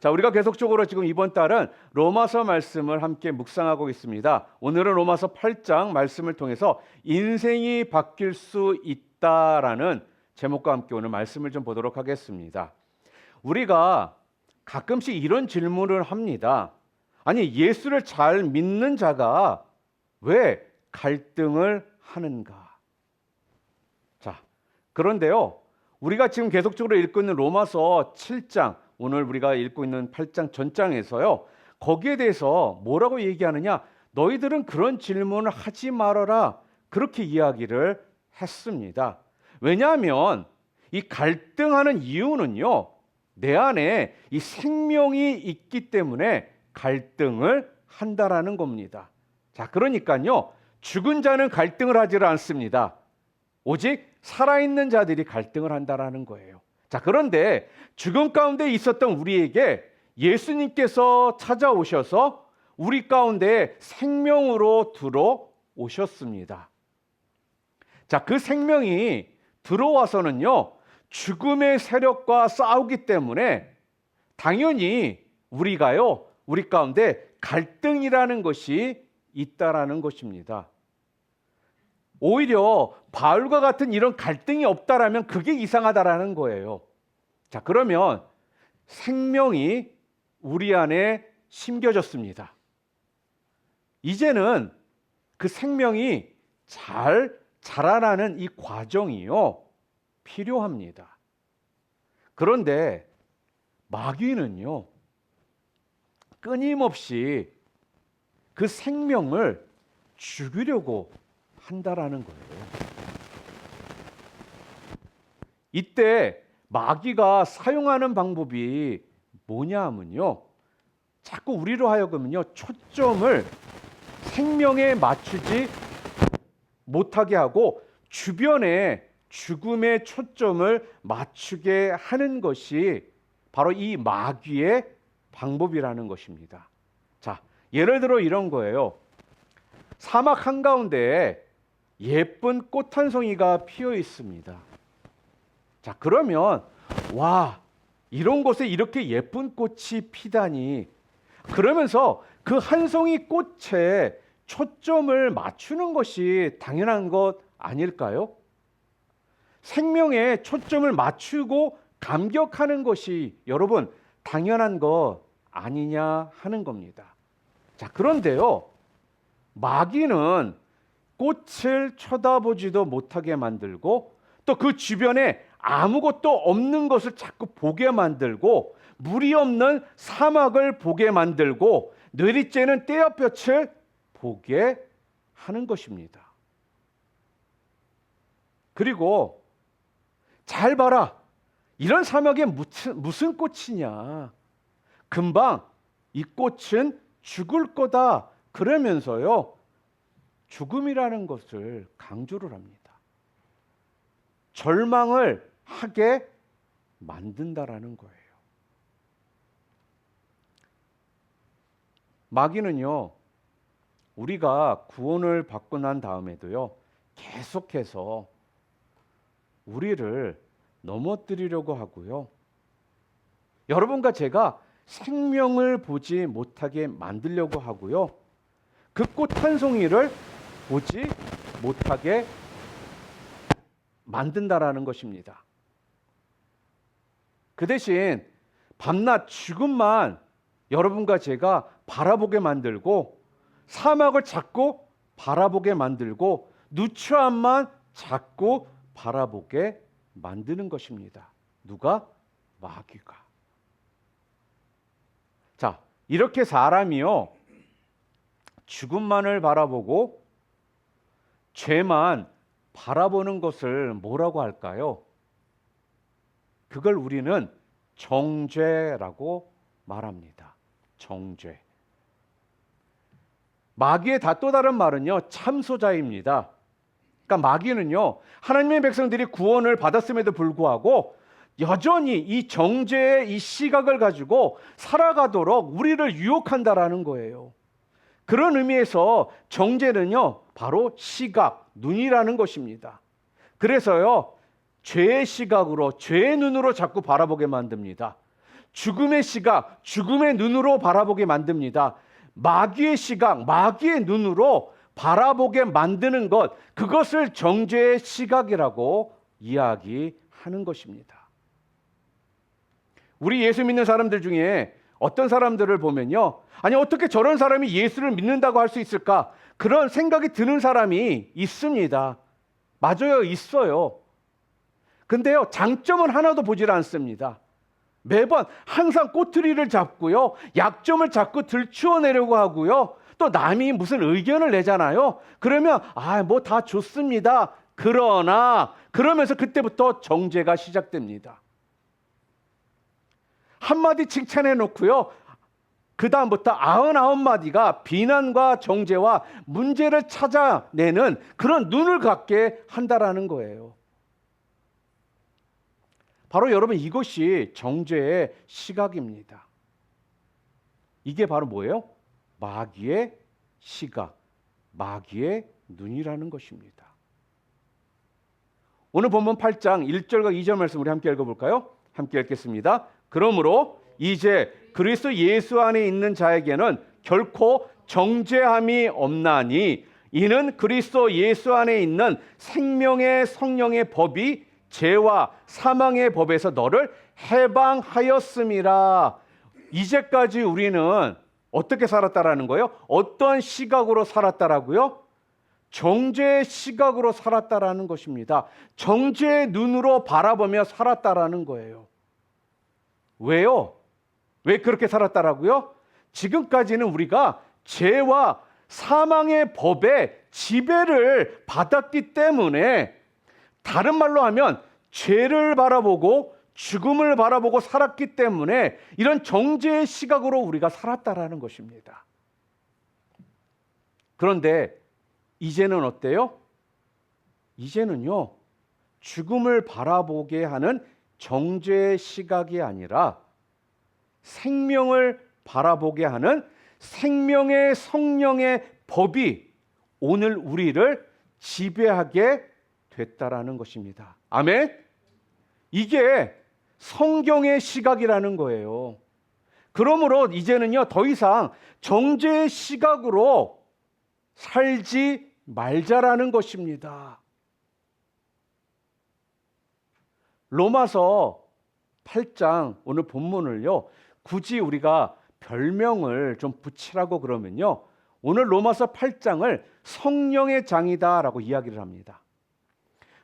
자, 우리가 계속적으로 지금 이번 달은 로마서 말씀을 함께 묵상하고 있습니다. 오늘은 로마서 8장 말씀을 통해서 인생이 바뀔 수 있다라는 제목과 함께 오늘 말씀을 좀 보도록 하겠습니다. 우리가 가끔씩 이런 질문을 합니다. 아니, 예수를 잘 믿는 자가 왜 갈등을 하는가? 자, 그런데요, 우리가 지금 계속적으로 읽고 있는 로마서 7장, 오늘 우리가 읽고 있는 8장 전장에서요, 거기에 대해서 뭐라고 얘기하느냐? 너희들은 그런 질문을 하지 말아라, 그렇게 이야기를 했습니다. 왜냐하면 이 갈등하는 이유는요, 내 안에 이 생명이 있기 때문에 갈등을 한다라는 겁니다. 자, 그러니까요, 죽은 자는 갈등을 하지 않습니다. 오직 살아있는 자들이 갈등을 한다라는 거예요. 자, 그런데 죽음 가운데 있었던 우리에게 예수님께서 찾아오셔서 우리 가운데 생명으로 들어오셨습니다. 자, 그 생명이 들어와서는요, 죽음의 세력과 싸우기 때문에 당연히 우리가요, 우리 가운데 갈등이라는 것이 있다라는 것입니다. 오히려 바울과 같은 이런 갈등이 없다라면 그게 이상하다라는 거예요. 자, 그러면 생명이 우리 안에 심겨졌습니다. 이제는 그 생명이 잘 자라나는 이 과정이요, 필요합니다. 그런데 마귀는요, 끊임없이 그 생명을 죽이려고 한다라는 거예요. 이때 마귀가 사용하는 방법이 뭐냐 하면요, 자꾸 우리로 하여금은요, 초점을 생명에 맞추지 못하게 하고 주변에 죽음의 초점을 맞추게 하는 것이 바로 이 마귀의 방법이라는 것입니다. 자, 예를 들어 이런 거예요. 사막 한가운데 예쁜 꽃 한 송이가 피어 있습니다. 자, 그러면 와, 이런 곳에 이렇게 예쁜 꽃이 피다니, 그러면서 그 한 송이 꽃에 초점을 맞추는 것이 당연한 것 아닐까요? 생명에 초점을 맞추고 감격하는 것이 여러분 당연한 것 아니냐 하는 겁니다. 자, 그런데요, 마귀는 꽃을 쳐다보지도 못하게 만들고 또 그 주변에 아무것도 없는 것을 자꾸 보게 만들고 물이 없는 사막을 보게 만들고 내리쬐는 떼약볕을 보게 하는 것입니다. 그리고 잘 봐라, 이런 사막에 무슨 꽃이냐, 금방 이 꽃은 죽을 거다, 그러면서요, 죽음이라는 것을 강조를 합니다. 절망을 하게 만든다라는 거예요. 마귀는요, 우리가 구원을 받고 난 다음에도요, 계속해서 우리를 넘어뜨리려고 하고요, 여러분과 제가 생명을 보지 못하게 만들려고 하고요, 그 꽃 한 송이를 보지 못하게 만든다라는 것입니다. 그 대신 밤낮 죽음만 여러분과 제가 바라보게 만들고 사막을 자꾸 바라보게 만들고 누추함만 자꾸 바라보게 만드는 것입니다. 누가? 마귀가. 자, 이렇게 사람이요, 죽음만을 바라보고 죄만 바라보는 것을 뭐라고 할까요? 그걸 우리는 정죄라고 말합니다. 정죄. 마귀의 또 다른 말은요, 참소자입니다. 그러니까 마귀는요, 하나님의 백성들이 구원을 받았음에도 불구하고 여전히 이 정죄의 이 시각을 가지고 살아가도록 우리를 유혹한다라는 거예요. 그런 의미에서 정죄는요, 바로 시각, 눈이라는 것입니다. 그래서요, 죄의 시각으로, 죄의 눈으로 자꾸 바라보게 만듭니다. 죽음의 시각, 죽음의 눈으로 바라보게 만듭니다. 마귀의 시각, 마귀의 눈으로 바라보게 만드는 것, 그것을 정죄의 시각이라고 이야기하는 것입니다. 우리 예수 믿는 사람들 중에 어떤 사람들을 보면요, 아니 어떻게 저런 사람이 예수를 믿는다고 할 수 있을까? 그런 생각이 드는 사람이 있습니다. 맞아요, 있어요. 근데요, 장점은 하나도 보질 않습니다. 매번 항상 꼬투리를 잡고요, 약점을 자꾸 들추어내려고 하고요, 또 남이 무슨 의견을 내잖아요. 그러면 뭐 다 좋습니다. 그러면서 그때부터 정죄가 시작됩니다. 한마디 칭찬해 놓고요, 그 다음부터 99마디가 비난과 정죄와 문제를 찾아내는 그런 눈을 갖게 한다라는 거예요. 바로 여러분, 이것이 정죄의 시각입니다. 이게 바로 뭐예요? 마귀의 시각, 마귀의 눈이라는 것입니다. 오늘 본문 8장 1절과 2절 말씀 우리 함께 읽어볼까요? 함께 읽겠습니다. 그러므로 이제 그리스도 예수 안에 있는 자에게는 결코 정죄함이 없나니 이는 그리스도 예수 안에 있는 생명의 성령의 법이 죄와 사망의 법에서 너를 해방하였음이라. 이제까지 우리는 어떻게 살았다라는 거예요? 어떤 시각으로 살았다라고요? 정죄의 시각으로 살았다라는 것입니다. 정죄의 눈으로 바라보며 살았다라는 거예요. 왜요? 왜 그렇게 살았다라고요? 지금까지는 우리가 죄와 사망의 법의 지배를 받았기 때문에, 다른 말로 하면 죄를 바라보고 죽음을 바라보고 살았기 때문에 이런 정죄의 시각으로 우리가 살았다라는 것입니다. 그런데 이제는 어때요? 이제는요, 죽음을 바라보게 하는 정죄의 시각이 아니라 생명을 바라보게 하는 생명의 성령의 법이 오늘 우리를 지배하게 됐다라는 것입니다. 아멘? 이게 성경의 시각이라는 거예요. 그러므로 이제는요, 더 이상 정죄의 시각으로 살지 말자라는 것입니다. 로마서 8장 오늘 본문을요, 굳이 우리가 별명을 좀 붙이라고 그러면요, 오늘 로마서 8장을 성령의 장이다라고 이야기를 합니다.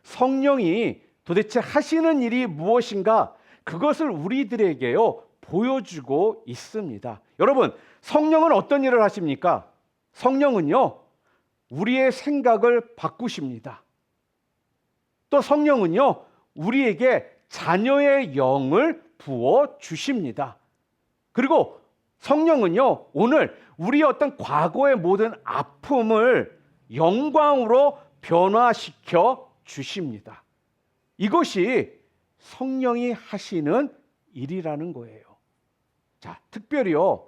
성령이 도대체 하시는 일이 무엇인가, 그것을 우리들에게요 보여주고 있습니다. 여러분, 성령은 어떤 일을 하십니까? 성령은요, 우리의 생각을 바꾸십니다. 또 성령은요, 우리에게 자녀의 영을 부어 주십니다. 그리고 성령은요, 오늘 우리의 어떤 과거의 모든 아픔을 영광으로 변화시켜 주십니다. 이것이 성령이 하시는 일이라는 거예요. 자, 특별히요,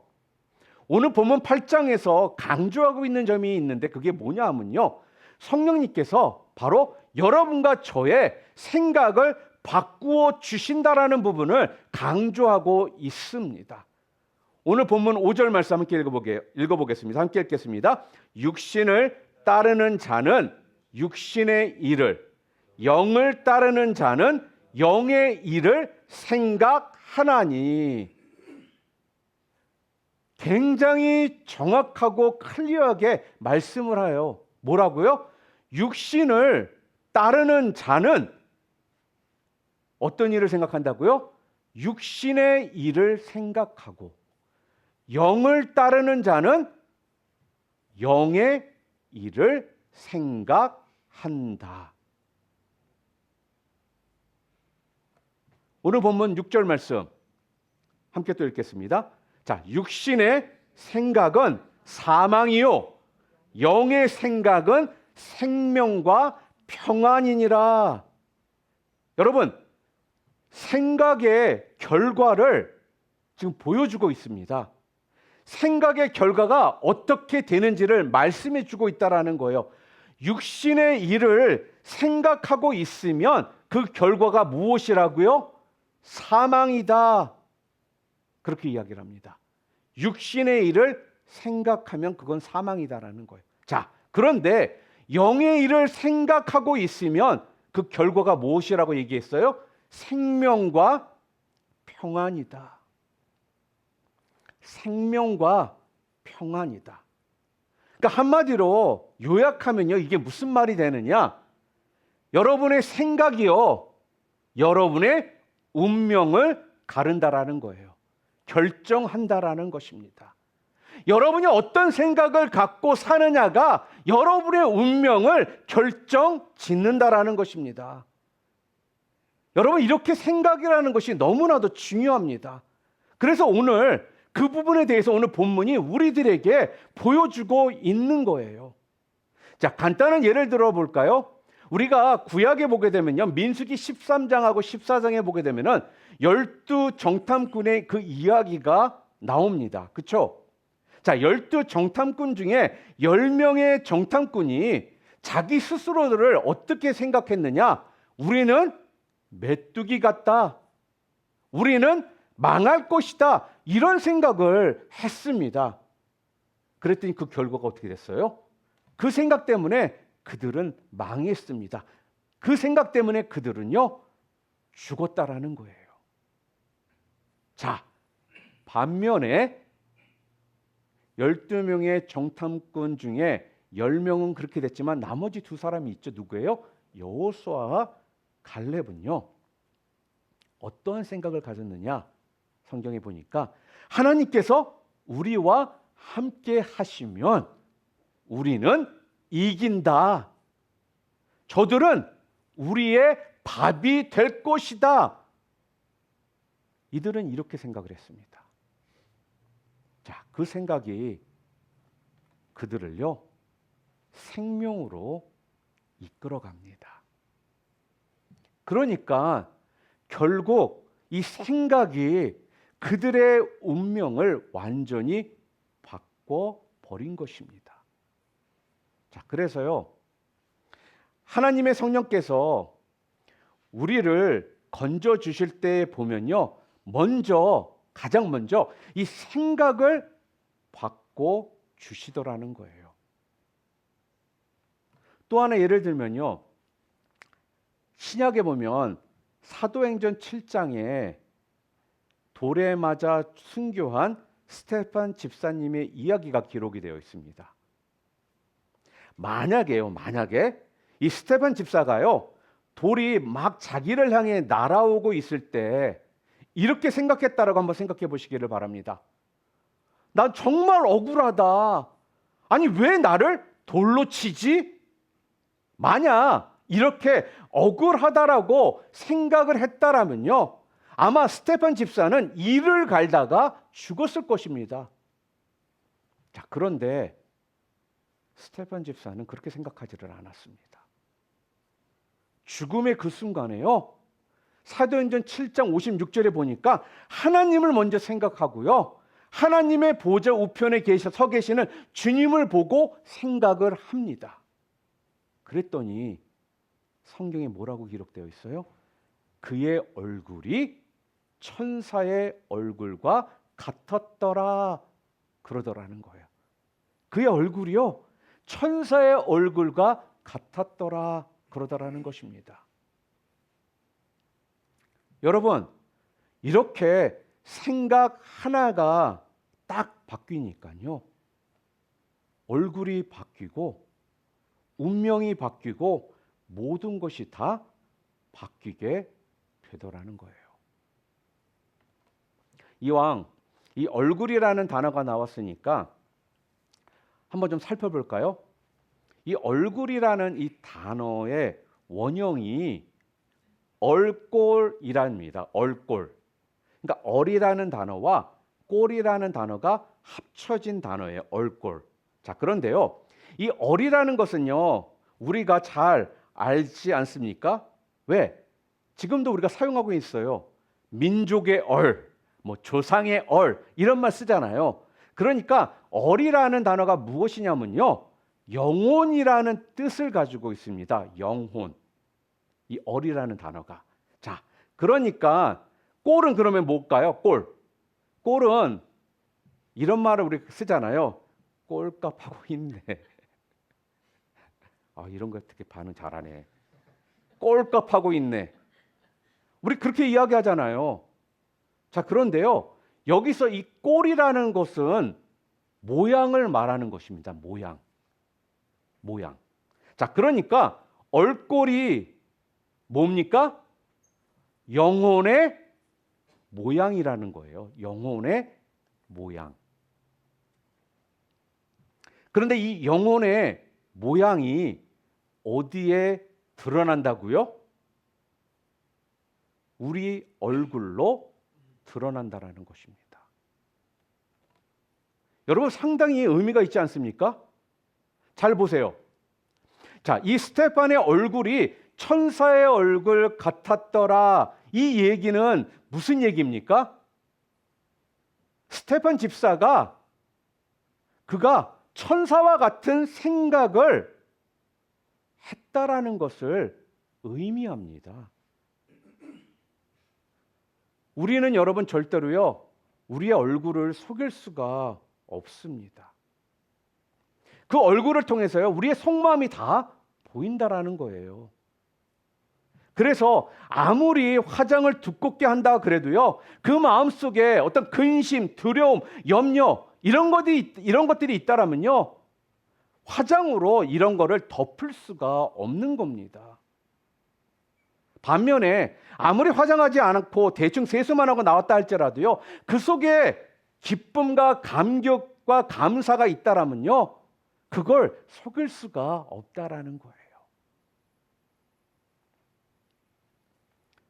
오늘 본문 8장에서 강조하고 있는 점이 있는데 그게 뭐냐 하면요, 성령님께서 바로 여러분과 저의 생각을 바꾸어 주신다라는 부분을 강조하고 있습니다. 오늘 본문 5절 말씀 함께 읽어보겠습니다. 함께 읽겠습니다. 육신을 따르는 자는 육신의 일을, 영을 따르는 자는 영의 일을 생각하나니. 굉장히 정확하고 클리어하게 말씀을 해요. 뭐라고요? 육신을 따르는 자는 어떤 일을 생각한다고요? 육신의 일을 생각하고, 영을 따르는 자는 영의 일을 생각한다. 오늘 본문 6절 말씀 함께 또 읽겠습니다. 자, 육신의 생각은 사망이요, 영의 생각은 생명과 평안이니라. 여러분, 생각의 결과를 지금 보여주고 있습니다. 생각의 결과가 어떻게 되는지를 말씀해 주고 있다라는 거예요. 육신의 일을 생각하고 있으면 그 결과가 무엇이라고요? 사망이다. 그렇게 이야기를 합니다. 육신의 일을 생각하면 그건 사망이다라는 거예요. 자, 그런데 영의 일을 생각하고 있으면 그 결과가 무엇이라고 얘기했어요? 생명과 평안이다. 생명과 평안이다. 그러니까 한마디로 요약하면요, 이게 무슨 말이 되느냐? 여러분의 생각이요, 여러분의 운명을 가른다라는 거예요. 결정한다라는 것입니다. 여러분이 어떤 생각을 갖고 사느냐가 여러분의 운명을 결정짓는다라는 것입니다. 여러분, 이렇게 생각이라는 것이 너무나도 중요합니다. 그래서 오늘 그 부분에 대해서 오늘 본문이 우리들에게 보여주고 있는 거예요. 자, 간단한 예를 들어 볼까요? 우리가 구약에 보게 되면요, 민수기 13장하고 14장에 보게 되면은 12정탐꾼의 그 이야기가 나옵니다. 그렇죠? 자, 12정탐꾼 중에 10명의 정탐꾼이 자기 스스로들을 어떻게 생각했느냐? 우리는 메뚜기 같다. 우리는 망할 것이다. 이런 생각을 했습니다. 그랬더니 그 결과가 어떻게 됐어요? 그 생각 때문에 그들은 망했습니다. 그 생각 때문에 그들은요, 죽었다라는 거예요. 자, 반면에 12명의 정탐꾼 중에 10명은 그렇게 됐지만 나머지 두 사람이 있죠. 누구예요? 여호수아와 갈렙은요, 어떠한 생각을 가졌느냐? 성경에 보니까 하나님께서 우리와 함께 하시면 우리는 이긴다. 저들은 우리의 밥이 될 것이다. 이들은 이렇게 생각을 했습니다. 자, 그 생각이 그들을요, 생명으로 이끌어갑니다. 그러니까 결국 이 생각이 그들의 운명을 완전히 바꿔버린 것입니다. 자, 그래서요, 하나님의 성령께서 우리를 건져 주실 때 보면요, 가장 먼저 이 생각을 바꿔 주시더라는 거예요. 또 하나 예를 들면요, 신약에 보면 사도행전 7장에 돌에 맞아 순교한 스데반 집사님의 이야기가 기록이 되어 있습니다. 만약에 이 스데반 집사가요, 돌이 막 자기를 향해 날아오고 있을 때 이렇게 생각했다라고 한번 생각해 보시기를 바랍니다. 난 정말 억울하다. 아니, 왜 나를 돌로 치지? 만약 이렇게 억울하다라고 생각을 했다라면요, 아마 스데반 집사는 이를 갈다가 죽었을 것입니다. 자, 그런데 스데반 집사는 그렇게 생각하지를 않았습니다. 죽음의 그 순간에요, 사도행전 7장 56절에 보니까 하나님을 먼저 생각하고요, 하나님의 보좌 우편에 서 계시는 주님을 보고 생각을 합니다. 그랬더니 성경에 뭐라고 기록되어 있어요? 그의 얼굴이 천사의 얼굴과 같았더라 그러더라는 거예요. 그의 얼굴이요, 천사의 얼굴과 같았더라 그러더라는 것입니다. 여러분, 이렇게 생각 하나가 딱 바뀌니까요, 얼굴이 바뀌고 운명이 바뀌고 모든 것이 다 바뀌게 되더라는 거예요. 이왕 이 얼굴이라는 단어가 나왔으니까 한번 좀 살펴볼까요? 이 얼굴이라는 이 단어의 원형이 얼꼴이랍니다. 얼꼴. 그러니까 얼이라는 단어와 꼴이라는 단어가 합쳐진 단어예요. 얼꼴. 자, 그런데요, 이 얼이라는 것은요, 우리가 잘 알지 않습니까? 왜? 지금도 우리가 사용하고 있어요. 민족의 얼, 뭐 조상의 얼, 이런 말 쓰잖아요. 그러니까 얼이라는 단어가 무엇이냐면요, 영혼이라는 뜻을 가지고 있습니다. 영혼. 이 얼이라는 단어가. 자, 그러니까 꼴은 그러면 뭘까요? 꼴은 이런 말을 우리 쓰잖아요. 꼴값하고 있네. 이런 거 되게 반응 잘하네. 꼴값하고 있네. 우리 그렇게 이야기하잖아요. 자, 그런데요. 여기서 이 꼴이라는 것은 모양을 말하는 것입니다. 모양. 자, 그러니까 얼꼴이 뭡니까? 영혼의 모양이라는 거예요. 영혼의 모양. 그런데 이 영혼의 모양이 어디에 드러난다고요? 우리 얼굴로 드러난다라는 것입니다. 여러분, 상당히 의미가 있지 않습니까? 잘 보세요. 자, 이 스테판의 얼굴이 천사의 얼굴 같았더라. 이 얘기는 무슨 얘기입니까? 스테판 집사가 그가 천사와 같은 생각을 했다라는 것을 의미합니다. 우리는 여러분 절대로요, 우리의 얼굴을 속일 수가 없습니다. 그 얼굴을 통해서요, 우리의 속마음이 다 보인다라는 거예요. 그래서 아무리 화장을 두껍게 한다 그래도요, 그 마음속에 어떤 근심, 두려움, 염려 이런 것들이 있다라면요, 화장으로 이런 거를 덮을 수가 없는 겁니다. 반면에 아무리 화장하지 않고 대충 세수만 하고 나왔다 할지라도요, 그 속에 기쁨과 감격과 감사가 있다라면요, 그걸 속일 수가 없다라는 거예요.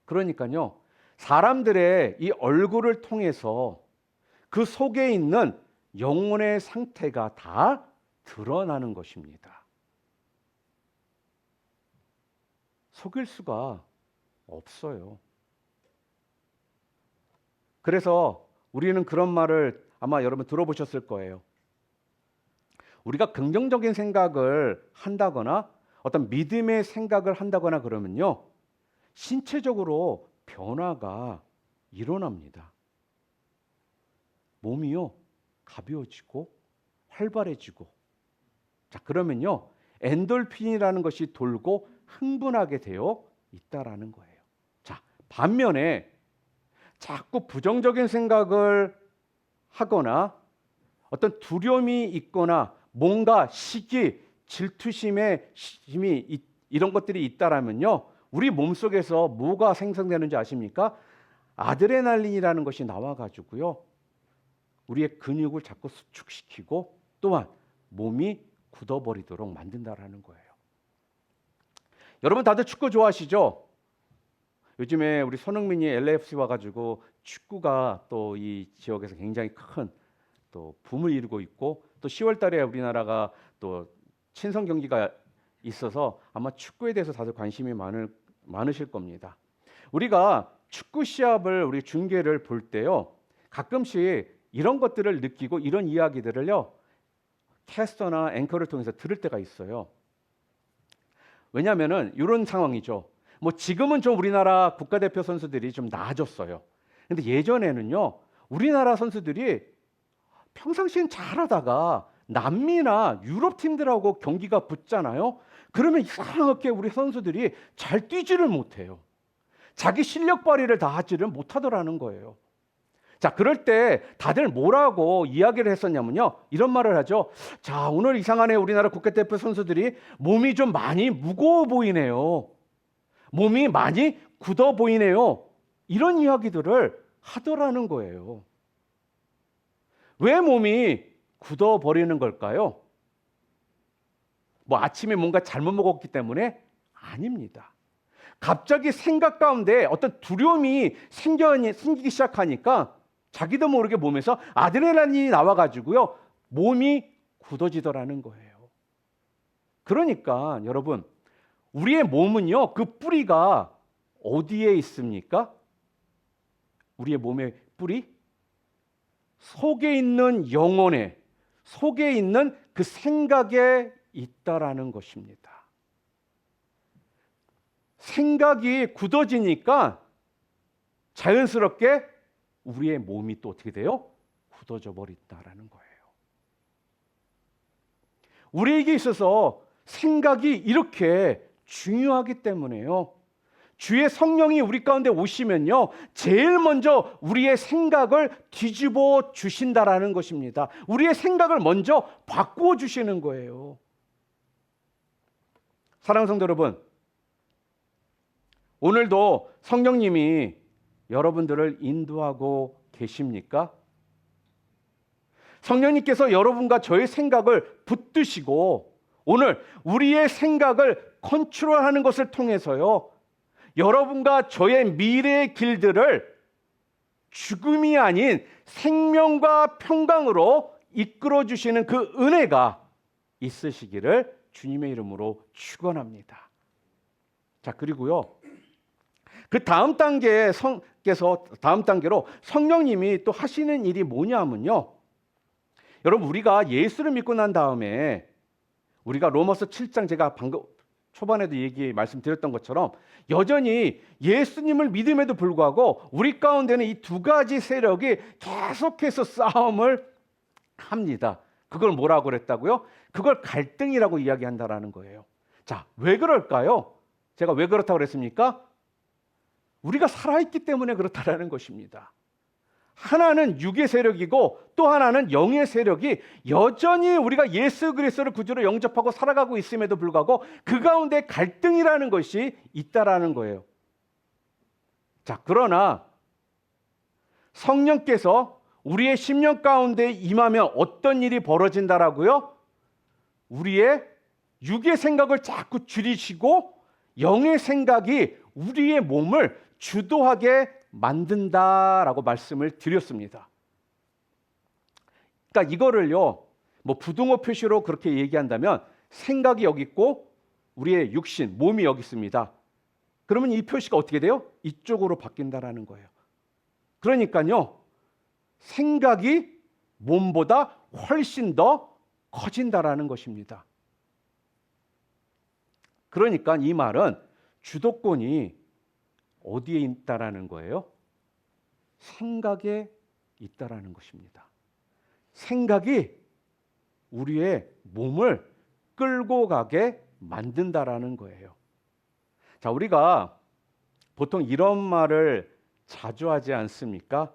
그러니까요, 사람들의 이 얼굴을 통해서 그 속에 있는 영혼의 상태가 다 드러나는 것입니다. 속일 수가 없어요. 그래서 우리는 그런 말을 아마 여러분 들어보셨을 거예요. 우리가 긍정적인 생각을 한다거나 어떤 믿음의 생각을 한다거나 그러면요, 신체적으로 변화가 일어납니다. 몸이요, 가벼워지고 활발해지고, 자, 그러면요, 엔돌핀이라는 것이 돌고 흥분하게 되어 있다라는 거예요. 자, 반면에 자꾸 부정적인 생각을 하거나 어떤 두려움이 있거나 뭔가 시기, 질투심의 힘이 이런 것들이 있다라면요, 우리 몸속에서 뭐가 생성되는지 아십니까? 아드레날린이라는 것이 나와가지고요, 우리의 근육을 자꾸 수축시키고 또한 몸이 굳어버리도록 만든다라는 거예요. 여러분 다들 축구 좋아하시죠? 요즘에 우리 손흥민이 LAFC 와가지고 축구가 또 이 지역에서 굉장히 큰 또 붐을 이루고 있고, 또 10월 달에 우리나라가 또 친선 경기가 있어서 아마 축구에 대해서 다들 관심이 많으실 겁니다. 우리가 축구 시합을 우리 중계를 볼 때요, 가끔씩 이런 것들을 느끼고 이런 이야기들을요, 캐스터나 앵커를 통해서 들을 때가 있어요. 왜냐하면은 이런 상황이죠. 뭐 지금은 좀 우리나라 국가대표 선수들이 좀 나아졌어요. 근데 예전에는요, 우리나라 선수들이 평상시엔 잘하다가 남미나 유럽 팀들하고 경기가 붙잖아요. 그러면 이상하게 우리 선수들이 잘 뛰지를 못해요. 자기 실력 발휘를 다 하지를 못하더라는 거예요. 자, 그럴 때 다들 뭐라고 이야기를 했었냐면요, 이런 말을 하죠. 자, 오늘 이상하네, 우리나라 국가대표 선수들이 몸이 좀 많이 무거워 보이네요. 몸이 많이 굳어 보이네요. 이런 이야기들을 하더라는 거예요. 왜 몸이 굳어 버리는 걸까요? 뭐 아침에 뭔가 잘못 먹었기 때문에? 아닙니다. 갑자기 생각 가운데 어떤 두려움이 생기기 시작하니까 자기도 모르게 몸에서 아드레날린이 나와가지고요, 몸이 굳어지더라는 거예요. 그러니까 여러분, 우리의 몸은요, 그 뿌리가 어디에 있습니까? 우리의 몸의 뿌리? 속에 있는 영혼에, 속에 있는 그 생각에 있다라는 것입니다. 생각이 굳어지니까 자연스럽게 우리의 몸이 또 어떻게 돼요? 굳어져 버린다라는 거예요. 우리에게 있어서 생각이 이렇게 중요하기 때문에요. 주의 성령이 우리 가운데 오시면요, 제일 먼저 우리의 생각을 뒤집어 주신다라는 것입니다. 우리의 생각을 먼저 바꾸어 주시는 거예요. 사랑하는 성도 여러분, 오늘도 성령님이 여러분들을 인도하고 계십니까? 성령님께서 여러분과 저의 생각을 붙드시고 오늘 우리의 생각을 컨트롤하는 것을 통해서요, 여러분과 저의 미래의 길들을 죽음이 아닌 생명과 평강으로 이끌어 주시는 그 은혜가 있으시기를 주님의 이름으로 축원합니다. 자, 그리고요, 그 다음 단계로 성령님이 또 하시는 일이 뭐냐면요, 여러분, 우리가 예수를 믿고 난 다음에 우리가 로마서 7장 제가 방금 초반에도 말씀드렸던 것처럼 여전히 예수님을 믿음에도 불구하고 우리 가운데는 이 두 가지 세력이 계속해서 싸움을 합니다. 그걸 뭐라고 그랬다고요? 그걸 갈등이라고 이야기한다라는 거예요. 자, 왜 그럴까요? 제가 왜 그렇다고 그랬습니까? 우리가 살아있기 때문에 그렇다라는 것입니다. 하나는 육의 세력이고 또 하나는 영의 세력이 여전히 우리가 예수 그리스도를 구주로 영접하고 살아가고 있음에도 불구하고 그 가운데 갈등이라는 것이 있다라는 거예요. 자, 그러나 성령께서 우리의 심령 가운데 임하면 어떤 일이 벌어진다라고요? 우리의 육의 생각을 자꾸 줄이시고 영의 생각이 우리의 몸을 주도하게 만든다라고 말씀을 드렸습니다. 그러니까 이거를요, 뭐 부등호 표시로 그렇게 얘기한다면 생각이 여기 있고 우리의 육신, 몸이 여기 있습니다. 그러면 이 표시가 어떻게 돼요? 이쪽으로 바뀐다라는 거예요. 그러니까요, 생각이 몸보다 훨씬 더 커진다라는 것입니다. 그러니까 이 말은 주도권이 어디에 있다라는 거예요? 생각에 있다라는 것입니다. 생각이 우리의 몸을 끌고 가게 만든다라는 거예요. 자, 우리가 보통 이런 말을 자주 하지 않습니까?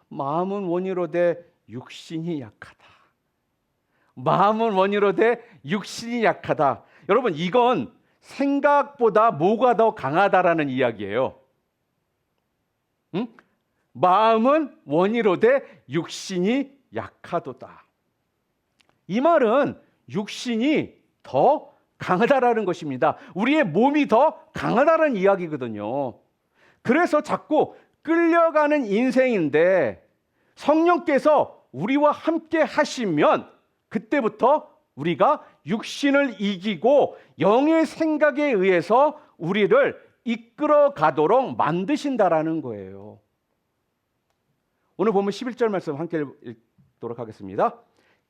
마음은 원이로되 육신이 약하다. 마음은 원이로되 육신이 약하다. 여러분, 이건 생각보다 뭐가 더 강하다라는 이야기예요. 응? 마음은 원이로되 육신이 약하도다. 이 말은 육신이 더 강하다라는 것입니다. 우리의 몸이 더 강하다는 이야기거든요. 그래서 자꾸 끌려가는 인생인데 성령께서 우리와 함께 하시면 그때부터 우리가 육신을 이기고 영의 생각에 의해서 우리를 이끌어 가도록 만드신다라는 거예요. 오늘 보면 11절 말씀 함께 읽도록 하겠습니다.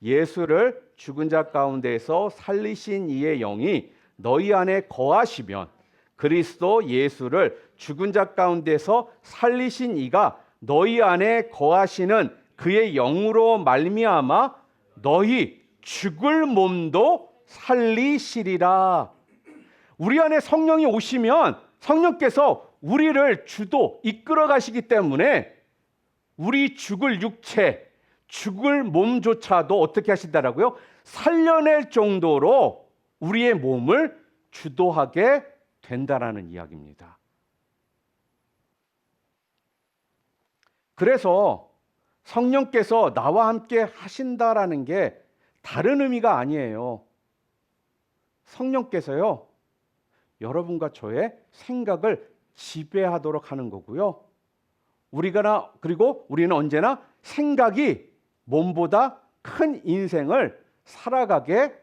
예수를 죽은 자 가운데서 살리신 이의 영이 너희 안에 거하시면 그리스도 예수를 죽은 자 가운데서 살리신 이가 너희 안에 거하시는 그의 영으로 말미암아 너희 죽을 몸도 살리시리라. 우리 안에 성령이 오시면 성령께서 우리를 주도 이끌어 가시기 때문에 우리 죽을 육체, 죽을 몸조차도 어떻게 하신다라고요? 살려낼 정도로 우리의 몸을 주도하게 된다라는 이야기입니다. 그래서 성령께서 나와 함께 하신다라는 게 다른 의미가 아니에요. 성령께서요, 여러분과 저의 생각을 지배하도록 하는 거고요. 그리고 우리는 언제나 생각이 몸보다 큰 인생을 살아가게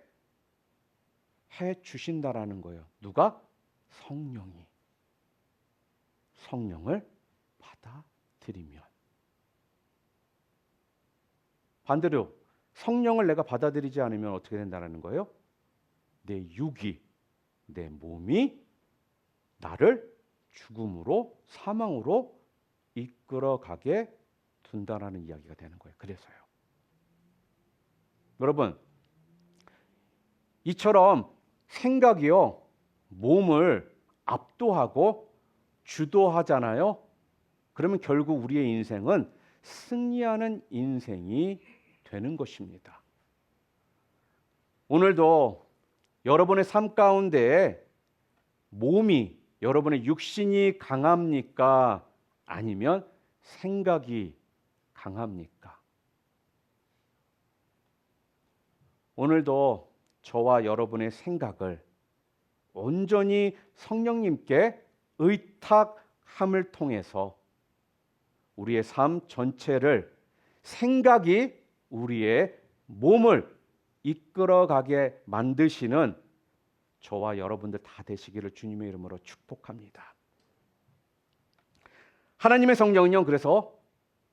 해 주신다라는 거예요. 누가? 성령이. 성령을 받아들이면. 반대로 성령을 내가 받아들이지 않으면 어떻게 된다는 거예요? 내 육이, 내 몸이 나를 죽음으로, 사망으로 이끌어가게 둔다라는 이야기가 되는 거예요. 그래서요. 여러분, 이처럼 생각이요, 몸을 압도하고 주도하잖아요. 그러면 결국 우리의 인생은 승리하는 인생이 되는 것입니다. 오늘도 여러분의 삶 가운데 몸이, 여러분의 육신이 강합니까? 아니면 생각이 강합니까? 오늘도 저와 여러분의 생각을 온전히 성령님께 의탁함을 통해서 우리의 삶 전체를 생각이 우리의 몸을 이끌어가게 만드시는 저와 여러분들 다 되시기를 주님의 이름으로 축복합니다. 하나님의 성령은요, 그래서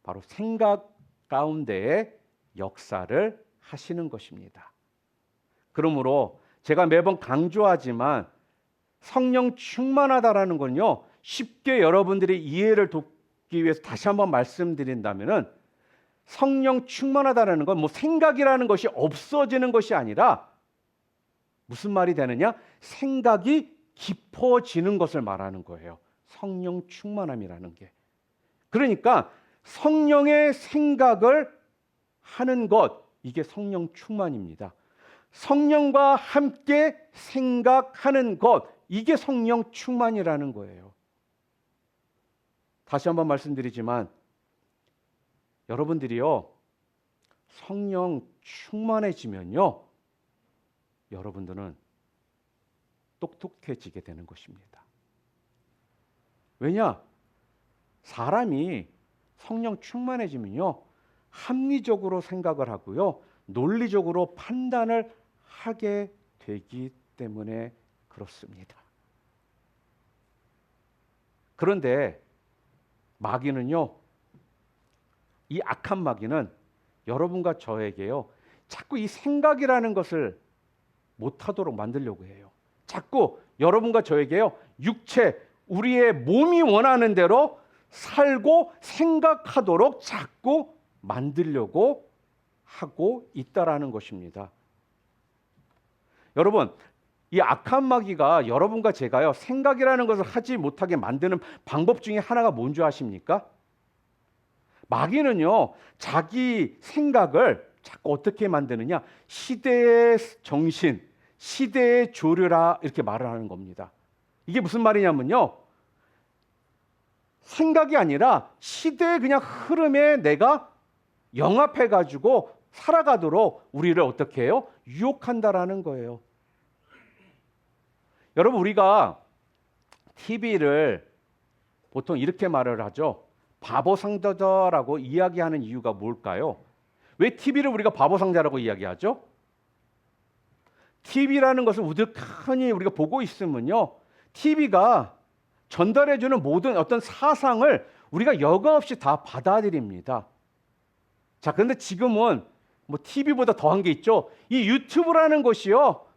바로 생각 가운데에 역사를 하시는 것입니다. 그러므로 제가 매번 강조하지만 성령 충만하다라는 건요, 쉽게 여러분들이 이해를 돕기 위해서 다시 한번 말씀드린다면은, 성령 충만하다라는 건 뭐 생각이라는 것이 없어지는 것이 아니라 무슨 말이 되느냐? 생각이 깊어지는 것을 말하는 거예요. 성령 충만함이라는 게. 그러니까 성령의 생각을 하는 것, 이게 성령 충만입니다. 성령과 함께 생각하는 것, 이게 성령 충만이라는 거예요. 다시 한번 말씀드리지만 여러분들이요, 성령 충만해지면요, 여러분들은 똑똑해지게 되는 것입니다. 왜냐? 사람이 성령 충만해지면요, 합리적으로 생각을 하고요, 논리적으로 판단을 하게 되기 때문에 그렇습니다. 그런데 마귀는요, 이 악한 마귀는 여러분과 저에게요, 자꾸 이 생각이라는 것을 못하도록 만들려고 해요. 자꾸 여러분과 저에게요, 육체, 우리의 몸이 원하는 대로 살고 생각하도록 자꾸 만들려고 하고 있다라는 것입니다. 여러분, 이 악한 마귀가 여러분과 제가요, 생각이라는 것을 하지 못하게 만드는 방법 중에 하나가 뭔지 아십니까? 마귀는요, 자기 생각을 자꾸 어떻게 만드느냐? 시대의 정신, 시대의 조류라 이렇게 말을 하는 겁니다. 이게 무슨 말이냐면요, 생각이 아니라 시대의 그냥 흐름에 내가 영합해가지고 살아가도록 우리를 어떻게 해요? 유혹한다라는 거예요. 여러분, 우리가 TV를 보통 이렇게 말을 하죠. 바보 상자라고 이야기하는 이유가 뭘까요? 왜 TV를 우리가 바보 상자라고 이야기하죠? TV라는 것을 우두커니 우리가 보고 있으면요, TV가 전달해주는 모든 어떤 사상을 우리가 여과 없이 다 받아들입니다. 자, 그런데 지금은 뭐 TV보다 더한 게 있죠. 이 유튜브라는 것이요,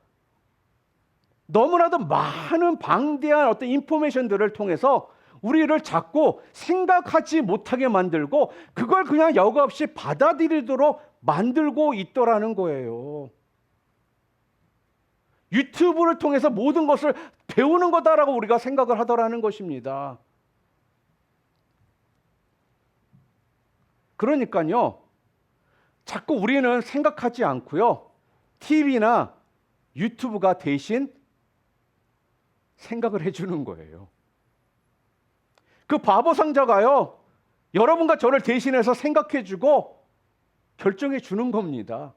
너무나도 많은 방대한 어떤 인포메이션들을 통해서 우리를 자꾸 생각하지 못하게 만들고 그걸 그냥 여과 없이 받아들이도록 만들고 있더라는 거예요. 유튜브를 통해서 모든 것을 배우는 거다라고 우리가 생각을 하더라는 것입니다. 그러니까요, 자꾸 우리는 생각하지 않고요, TV나 유튜브가 대신 생각을 해주는 거예요. 그 바보 상자가요, 여러분과 저를 대신해서 생각해주고 결정해 주는 겁니다.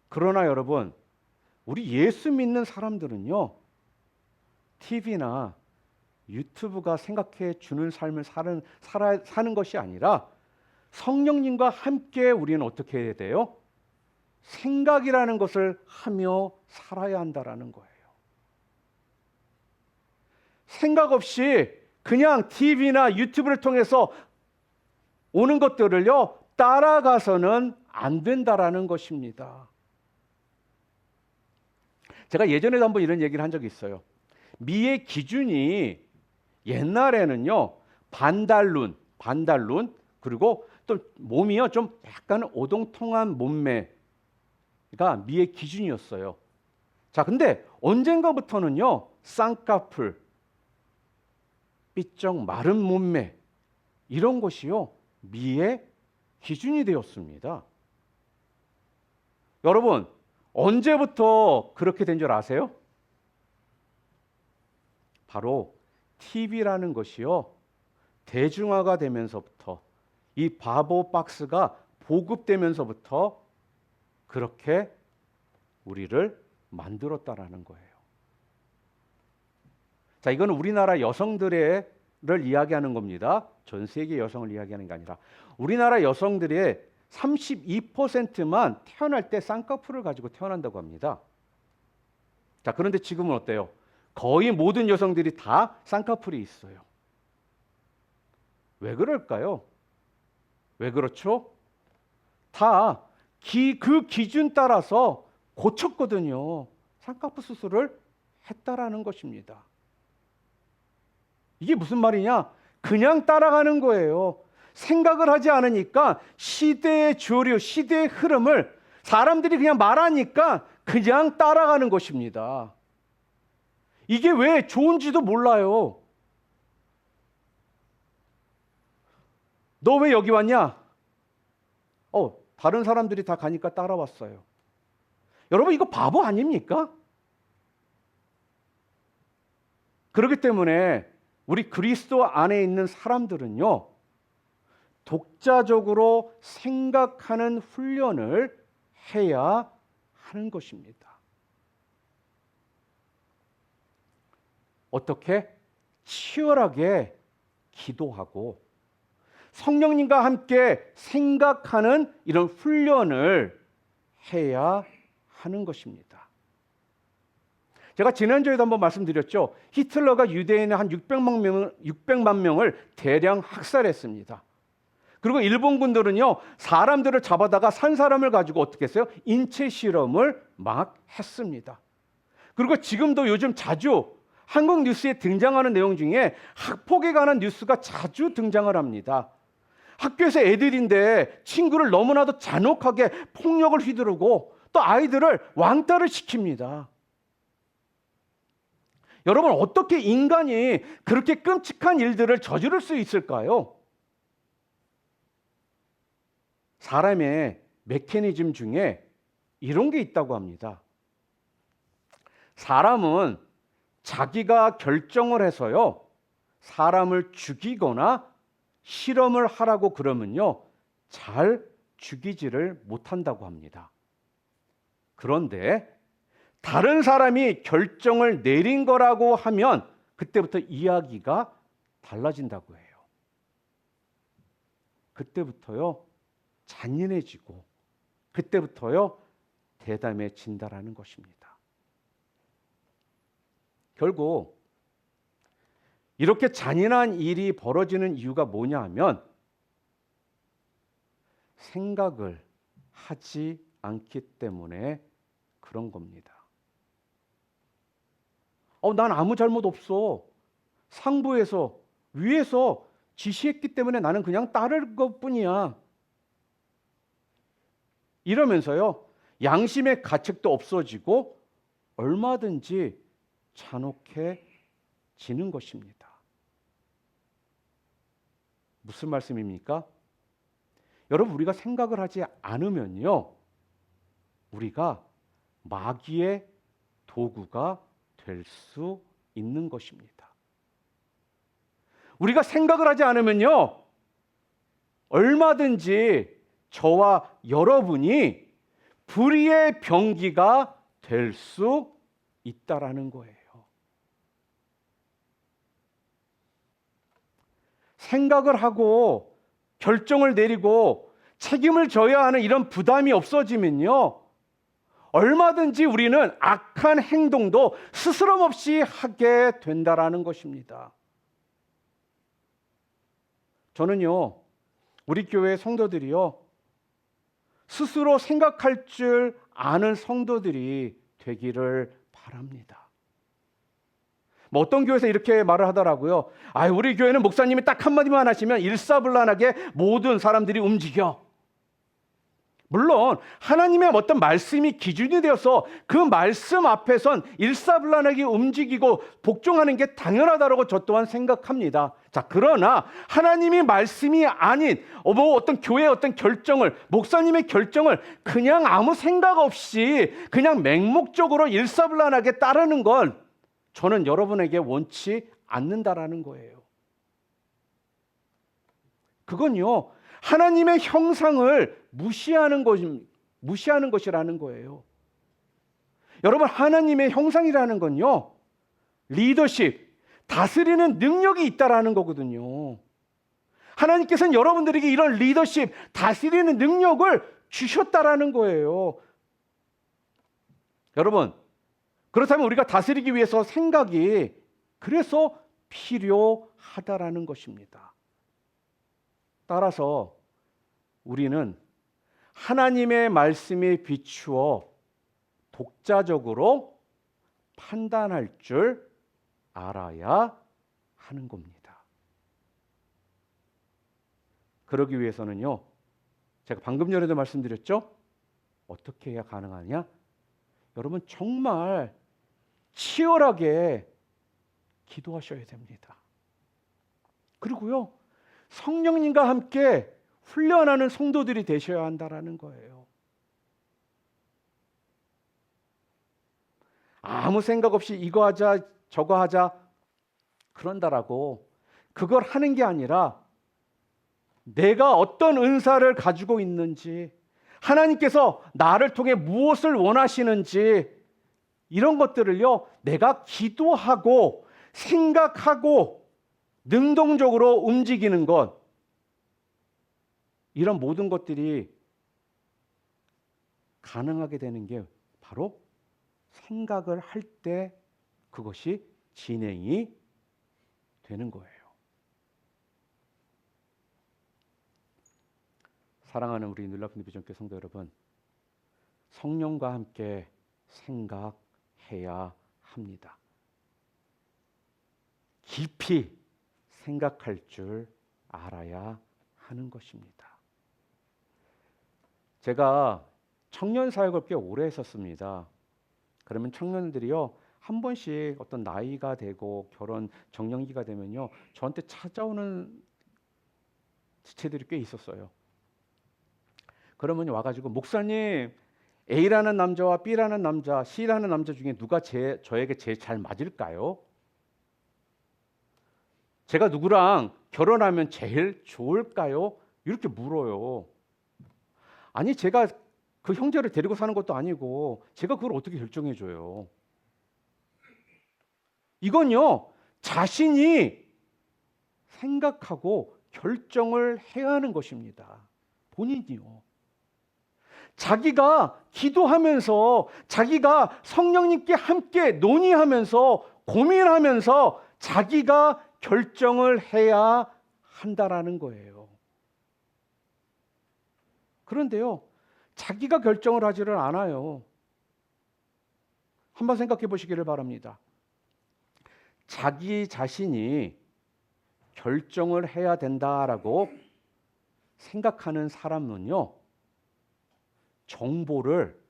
그러나 여러분, 우리 예수 믿는 사람들은요, TV나 유튜브가 생각해 주는 삶을 사는 것이 아니라 성령님과 함께 우리는 어떻게 해야 돼요? 생각이라는 것을 하며 살아야 한다라는 거예요. 생각 없이 그냥 TV나 유튜브를 통해서 오는 것들을요, 따라가서는 안 된다라는 것입니다. 제가 예전에도 한번 이런 얘기를 한 적이 있어요. 미의 기준이 옛날에는요, 반달룬, 그리고 또 몸이요, 좀 약간 오동통한 몸매가 미의 기준이었어요. 자, 근데 언젠가부터는요, 쌍꺼풀, 삐쩍 마른 몸매, 이런 것이요, 미의 기준이 되었습니다. 여러분, 언제부터 그렇게 된 줄 아세요? 바로 TV라는 것이요, 대중화가 되면서부터, 이 바보 박스가 보급되면서부터 그렇게 우리를 만들었다라는 거예요. 자, 이거는 우리나라 여성들을 이야기하는 겁니다. 전 세계 여성을 이야기하는 게 아니라 우리나라 여성들의 32%만 태어날 때 쌍꺼풀을 가지고 태어난다고 합니다. 자, 그런데 지금은 어때요? 거의 모든 여성들이 다 쌍꺼풀이 있어요. 왜 그럴까요? 왜 그렇죠? 다 그 기준 따라서 고쳤거든요. 쌍꺼풀 수술을 했다라는 것입니다. 이게 무슨 말이냐? 그냥 따라가는 거예요. 생각을 하지 않으니까 시대의 조류, 시대의 흐름을 사람들이 그냥 말하니까 그냥 따라가는 것입니다. 이게 왜 좋은지도 몰라요. 너 왜 여기 왔냐? 다른 사람들이 다 가니까 따라왔어요. 여러분, 이거 바보 아닙니까? 그렇기 때문에 우리 그리스도 안에 있는 사람들은요, 독자적으로 생각하는 훈련을 해야 하는 것입니다. 어떻게? 치열하게 기도하고 성령님과 함께 생각하는 이런 훈련을 해야 하는 것입니다. 제가 지난주에도 한번 말씀드렸죠. 히틀러가 유대인의 한 600만 명을 대량 학살했습니다. 그리고 일본군들은요, 사람들을 잡아다가 산 사람을 가지고 어떻게 했어요? 인체 실험을 막 했습니다. 그리고 지금도 요즘 자주 한국 뉴스에 등장하는 내용 중에 학폭에 관한 뉴스가 자주 등장을 합니다. 학교에서 애들인데 친구를 너무나도 잔혹하게 폭력을 휘두르고 또 아이들을 왕따를 시킵니다. 여러분, 어떻게 인간이 그렇게 끔찍한 일들을 저지를 수 있을까요? 사람의 메커니즘 중에 이런 게 있다고 합니다. 사람은 자기가 결정을 해서요, 사람을 죽이거나 실험을 하라고 그러면요, 잘 죽이지를 못한다고 합니다. 그런데 다른 사람이 결정을 내린 거라고 하면 그때부터 이야기가 달라진다고 해요. 그때부터요, 잔인해지고 그때부터요, 대담해진다라는 것입니다. 결국 이렇게 잔인한 일이 벌어지는 이유가 뭐냐 하면 생각을 하지 않기 때문에 그런 겁니다. 난 아무 잘못 없어. 상부에서, 위에서 지시했기 때문에 나는 그냥 따를 것뿐이야. 이러면서요, 양심의 가책도 없어지고 얼마든지 잔혹해지는 것입니다. 무슨 말씀입니까? 여러분, 우리가 생각을 하지 않으면요, 우리가 마귀의 도구가 될 수 있는 것입니다. 우리가 생각을 하지 않으면요, 얼마든지 저와 여러분이 불의의 병기가 될 수 있다라는 거예요. 생각을 하고 결정을 내리고 책임을 져야 하는 이런 부담이 없어지면요, 얼마든지 우리는 악한 행동도 스스럼 없이 하게 된다라는 것입니다. 저는요, 우리 교회 성도들이요, 스스로 생각할 줄 아는 성도들이 되기를 바랍니다. 뭐 어떤 교회에서 이렇게 말을 하더라고요. 아, 우리 교회는 목사님이 딱 한마디만 하시면 일사불란하게 모든 사람들이 움직여. 물론 하나님의 어떤 말씀이 기준이 되어서 그 말씀 앞에선 일사불란하게 움직이고 복종하는 게 당연하다고 저 또한 생각합니다. 자, 그러나 하나님이 말씀이 아닌 뭐 어떤 교회의 어떤 결정을, 목사님의 결정을 그냥 아무 생각 없이 그냥 맹목적으로 일사불란하게 따르는 건 저는 여러분에게 원치 않는다라는 거예요. 그건요, 하나님의 형상을 무시하는 것이라는 거예요. 여러분, 하나님의 형상이라는 건요, 리더십, 다스리는 능력이 있다라는 거거든요. 하나님께서는 여러분들에게 이런 리더십, 다스리는 능력을 주셨다라는 거예요. 여러분, 그렇다면 우리가 다스리기 위해서 생각이 그래서 필요하다라는 것입니다. 따라서 우리는 하나님의 말씀에 비추어 독자적으로 판단할 줄 알아야 하는 겁니다. 그러기 위해서는요, 제가 방금 전에도 말씀드렸죠? 어떻게 해야 가능하냐? 여러분, 정말 치열하게 기도하셔야 됩니다. 그리고요, 성령님과 함께 훈련하는 성도들이 되셔야 한다라는 거예요. 아무 생각 없이 이거 하자 저거 하자 그런다라고 그걸 하는 게 아니라 내가 어떤 은사를 가지고 있는지, 하나님께서 나를 통해 무엇을 원하시는지, 이런 것들을요, 내가 기도하고 생각하고 능동적으로 움직이는 것, 이런 모든 것들이 가능하게 되는 게 바로 생각을 할 때 그것이 진행이 되는 거예요. 사랑하는 우리 놀라픈 비전교회 성도 여러분, 성령과 함께 생각해야 합니다. 깊이 생각할 줄 알아야 하는 것입니다. 제가 청년 사역을 꽤 오래 했었습니다. 그러면 청년들이요, 한 번씩 어떤 나이가 되고 결혼 정년기가 되면요, 저한테 찾아오는 지체들이 꽤 있었어요. 그러면 와가지고, 목사님, A라는 남자와 B라는 남자, C라는 남자 중에 누가 저에게 제일 잘 맞을까요? 제가 누구랑 결혼하면 제일 좋을까요? 이렇게 물어요. 아니, 제가 그 형제를 데리고 사는 것도 아니고 제가 그걸 어떻게 결정해줘요? 이건요, 자신이 생각하고 결정을 해야 하는 것입니다. 본인이요. 자기가 기도하면서, 자기가 성령님께 함께 논의하면서, 고민하면서 자기가 결정을 해야 한다라는 거예요. 그런데요, 자기가 결정을 하지를 않아요. 한번 생각해 보시기를 바랍니다. 자기 자신이 결정을 해야 된다라고 생각하는 사람은요, 정보를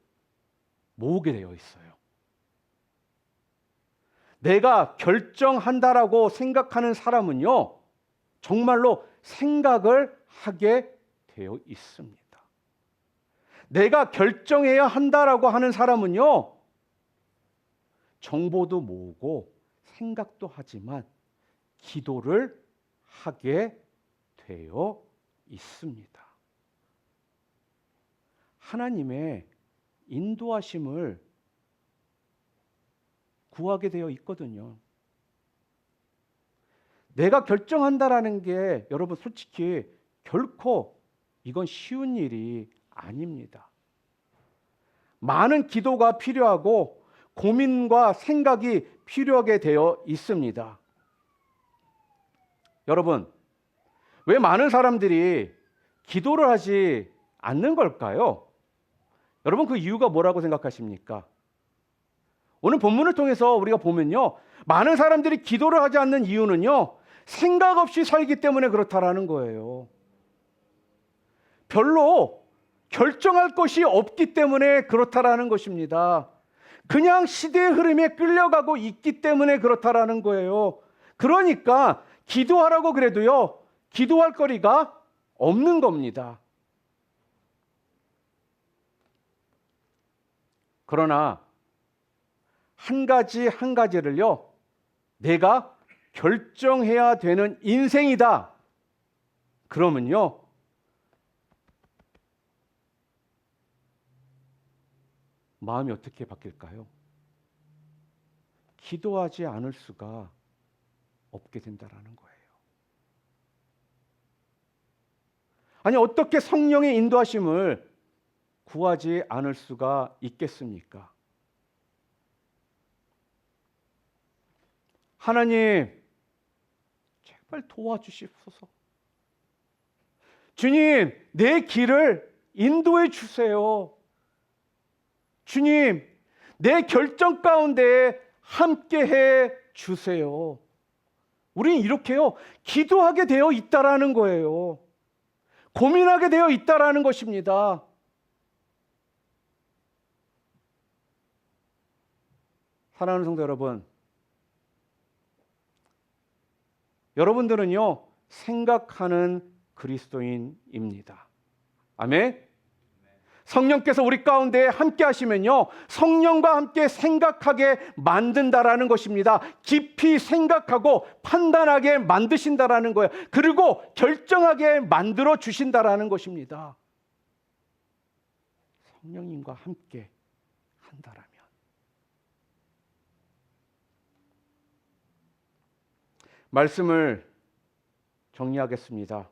모으게 되어 있어요. 내가 결정한다라고 생각하는 사람은요, 정말로 생각을 하게 되어 있습니다. 내가 결정해야 한다라고 하는 사람은요, 정보도 모으고 생각도 하지만 기도를 하게 되어 있습니다. 하나님의 인도하심을 구하게 되어 있거든요. 내가 결정한다라는 게 여러분 솔직히 결코 이건 쉬운 일이 아닙니다. 많은 기도가 필요하고 고민과 생각이 필요하게 되어 있습니다. 여러분, 왜 많은 사람들이 기도를 하지 않는 걸까요? 여러분, 그 이유가 뭐라고 생각하십니까? 오늘 본문을 통해서 우리가 보면요, 많은 사람들이 기도를 하지 않는 이유는요, 생각 없이 살기 때문에 그렇다라는 거예요. 별로 결정할 것이 없기 때문에 그렇다라는 것입니다. 그냥 시대의 흐름에 끌려가고 있기 때문에 그렇다라는 거예요. 그러니까 기도하라고 그래도요, 기도할 거리가 없는 겁니다. 그러나 한 가지 한 가지를요, 내가 결정해야 되는 인생이다. 그러면요, 마음이 어떻게 바뀔까요? 기도하지 않을 수가 없게 된다라는 거예요. 아니, 어떻게 성령의 인도하심을 구하지 않을 수가 있겠습니까? 하나님, 제발 도와주시옵소서. 주님, 내 길을 인도해 주세요. 주님, 내 결정 가운데 함께 해 주세요. 우리는 이렇게요, 기도하게 되어 있다라는 거예요. 고민하게 되어 있다라는 것입니다. 사랑하는 성도 여러분, 여러분들은요, 생각하는 그리스도인입니다. 아멘. 성령께서 우리 가운데 함께 하시면요, 성령과 함께 생각하게 만든다라는 것입니다. 깊이 생각하고 판단하게 만드신다라는 거예요. 그리고 결정하게 만들어 주신다라는 것입니다. 성령님과 함께 한다라면. 말씀을 정리하겠습니다.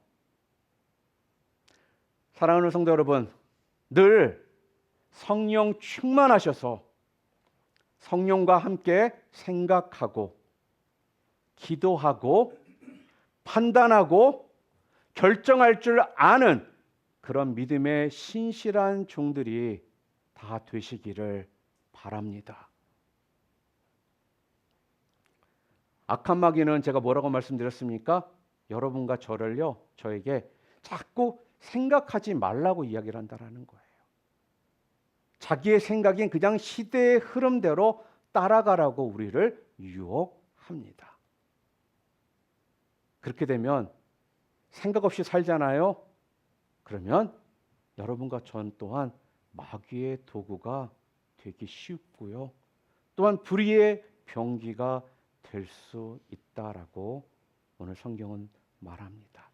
사랑하는 성도 여러분, 늘 성령 충만하셔서 성령과 함께 생각하고 기도하고 판단하고 결정할 줄 아는 그런 믿음의 신실한 종들이 다 되시기를 바랍니다. 악한 마귀는 제가 뭐라고 말씀드렸습니까? 여러분과 저에게 자꾸 생각하지 말라고 이야기를 한다는 거예요. 자기의 생각인 그냥 시대의 흐름대로 따라가라고 우리를 유혹합니다. 그렇게 되면 생각 없이 살잖아요. 그러면 여러분과 전 또한 마귀의 도구가 되기 쉽고요. 또한 불의의 병기가 될 수 있다라고 오늘 성경은 말합니다.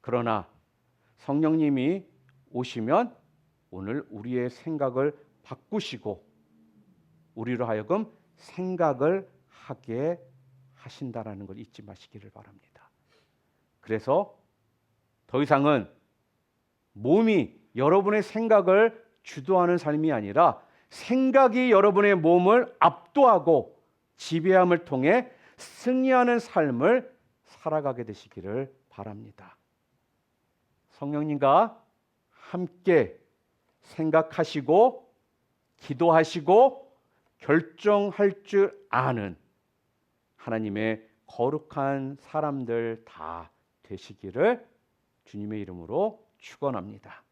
그러나 성령님이 오시면 오늘 우리의 생각을 바꾸시고 우리로 하여금 생각을 하게 하신다라는 걸 잊지 마시기를 바랍니다. 그래서 더 이상은 몸이 여러분의 생각을 주도하는 삶이 아니라 생각이 여러분의 몸을 압도하고 지배함을 통해 승리하는 삶을 살아가게 되시기를 바랍니다. 성령님과 함께 생각하시고 기도하시고 결정할 줄 아는 하나님의 거룩한 사람들 다 되시기를 주님의 이름으로 축원합니다.